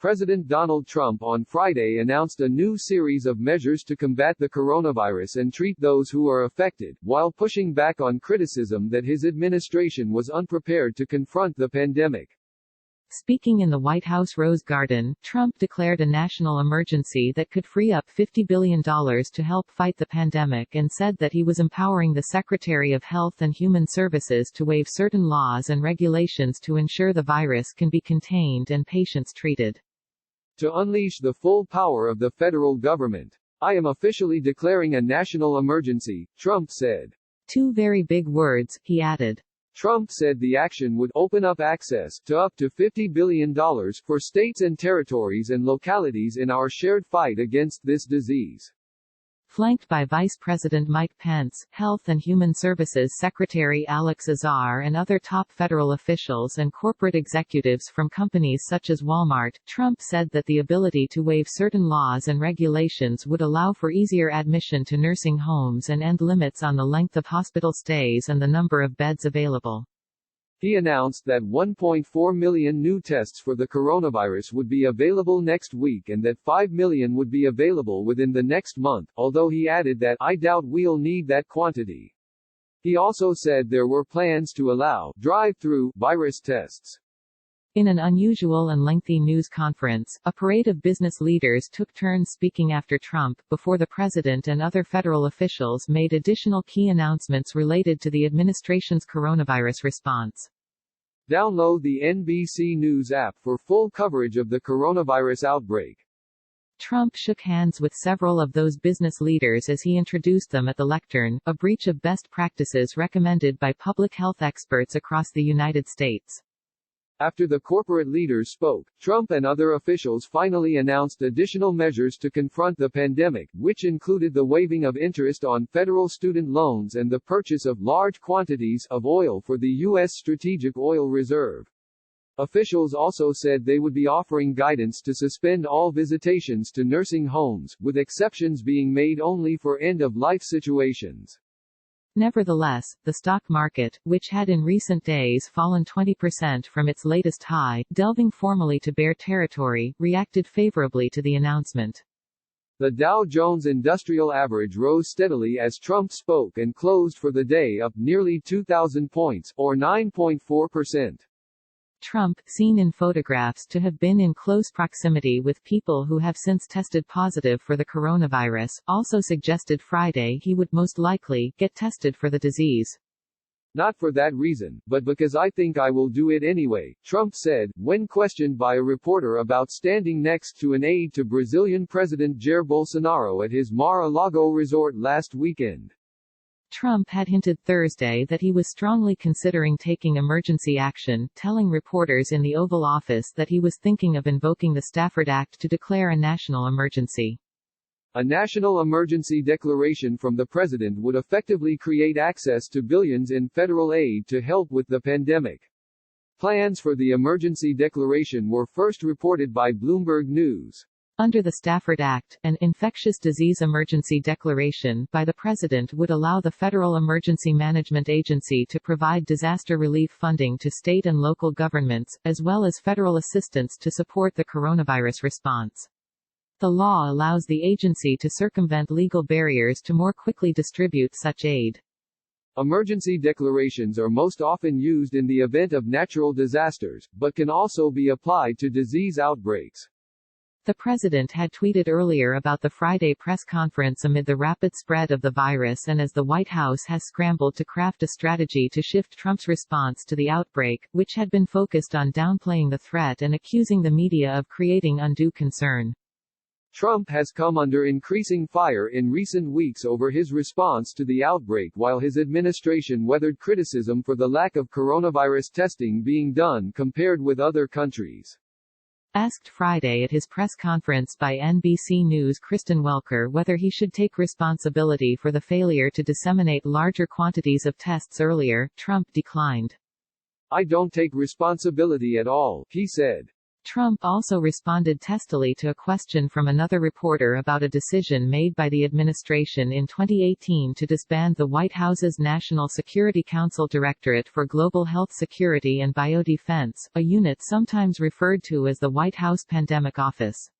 President Donald Trump on Friday announced a new series of measures to combat the coronavirus and treat those who are affected, while pushing back on criticism that his administration was unprepared to confront the pandemic. Speaking in the White House Rose Garden, Trump declared a national emergency that could free up $50 billion to help fight the pandemic and said that he was empowering the Secretary of Health and Human Services to waive certain laws and regulations to ensure the virus can be contained and patients treated. To unleash the full power of the federal government, I am officially declaring a national emergency, Trump said. Two very big words, he added. Trump said the action would open up access to up to $50 billion for states and territories and localities in our shared fight against this disease. Flanked by Vice President Mike Pence, Health and Human Services Secretary Alex Azar and other top federal officials and corporate executives from companies such as Walmart, Trump said that the ability to waive certain laws and regulations would allow for easier admission to nursing homes and end limits on the length of hospital stays and the number of beds available. He announced that 1.4 million new tests for the coronavirus would be available next week and that 5 million would be available within the next month, although he added that, "I doubt we'll need that quantity." He also said there were plans to allow drive-through virus tests. In an unusual and lengthy news conference, a parade of business leaders took turns speaking after Trump, before the president and other federal officials made additional key announcements related to the administration's coronavirus response. Download the NBC News app for full coverage of the coronavirus outbreak. Trump shook hands with several of those business leaders as he introduced them at the lectern, a breach of best practices recommended by public health experts across the United States. After the corporate leaders spoke, Trump and other officials finally announced additional measures to confront the pandemic, which included the waiving of interest on federal student loans and the purchase of large quantities of oil for the U.S. Strategic Oil Reserve. Officials also said they would be offering guidance to suspend all visitations to nursing homes, with exceptions being made only for end-of-life situations. Nevertheless, the stock market, which had in recent days fallen 20% from its latest high, delving formally to bear territory, reacted favorably to the announcement. The Dow Jones Industrial Average rose steadily as Trump spoke and closed for the day up nearly 2,000 points, or 9.4%. Trump, seen in photographs to have been in close proximity with people who have since tested positive for the coronavirus, also suggested Friday he would most likely get tested for the disease. "Not for that reason, but because I think I will do it anyway," Trump said, when questioned by a reporter about standing next to an aide to Brazilian President Jair Bolsonaro at his Mar-a-Lago resort last weekend. Trump had hinted Thursday that he was strongly considering taking emergency action, telling reporters in the Oval Office that he was thinking of invoking the Stafford Act to declare a national emergency. A national emergency declaration from the president would effectively create access to billions in federal aid to help with the pandemic. Plans for the emergency declaration were first reported by Bloomberg News. Under the Stafford Act, an infectious disease emergency declaration by the President would allow the Federal Emergency Management Agency to provide disaster relief funding to state and local governments, as well as federal assistance to support the coronavirus response. The law allows the agency to circumvent legal barriers to more quickly distribute such aid. Emergency declarations are most often used in the event of natural disasters, but can also be applied to disease outbreaks. The president had tweeted earlier about the Friday press conference amid the rapid spread of the virus and as the White House has scrambled to craft a strategy to shift Trump's response to the outbreak, which had been focused on downplaying the threat and accusing the media of creating undue concern. Trump has come under increasing fire in recent weeks over his response to the outbreak while his administration weathered criticism for the lack of coronavirus testing being done compared with other countries. Asked Friday at his press conference by NBC News' Kristen Welker whether he should take responsibility for the failure to disseminate larger quantities of tests earlier, Trump declined. "I don't take responsibility at all," he said. Trump also responded testily to a question from another reporter about a decision made by the administration in 2018 to disband the White House's National Security Council Directorate for Global Health Security and Biodefense, a unit sometimes referred to as the White House Pandemic Office.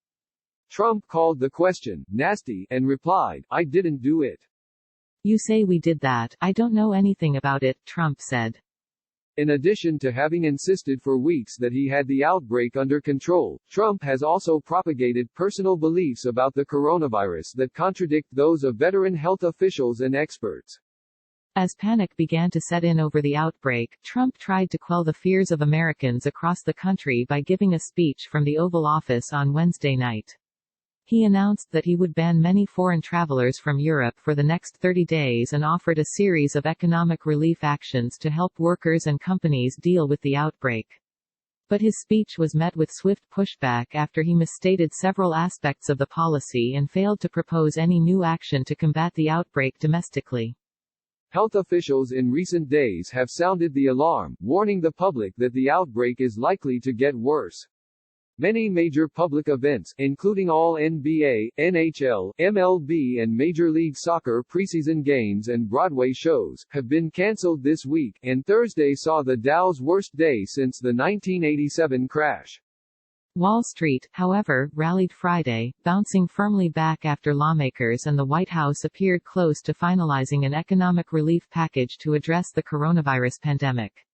Trump called the question nasty and replied, "I didn't do it." "You say we did that. I don't know anything about it," Trump said. In addition to having insisted for weeks that he had the outbreak under control, Trump has also propagated personal beliefs about the coronavirus that contradict those of veteran health officials and experts. As panic began to set in over the outbreak, Trump tried to quell the fears of Americans across the country by giving a speech from the Oval Office on Wednesday night. He announced that he would ban many foreign travelers from Europe for the next 30 days and offered a series of economic relief actions to help workers and companies deal with the outbreak. But his speech was met with swift pushback after he misstated several aspects of the policy and failed to propose any new action to combat the outbreak domestically. Health officials in recent days have sounded the alarm, warning the public that the outbreak is likely to get worse. Many major public events, including all NBA, NHL, MLB and Major League Soccer preseason games and Broadway shows, have been canceled this week, and Thursday saw the Dow's worst day since the 1987 crash. Wall Street, however, rallied Friday, bouncing firmly back after lawmakers and the White House appeared close to finalizing an economic relief package to address the coronavirus pandemic.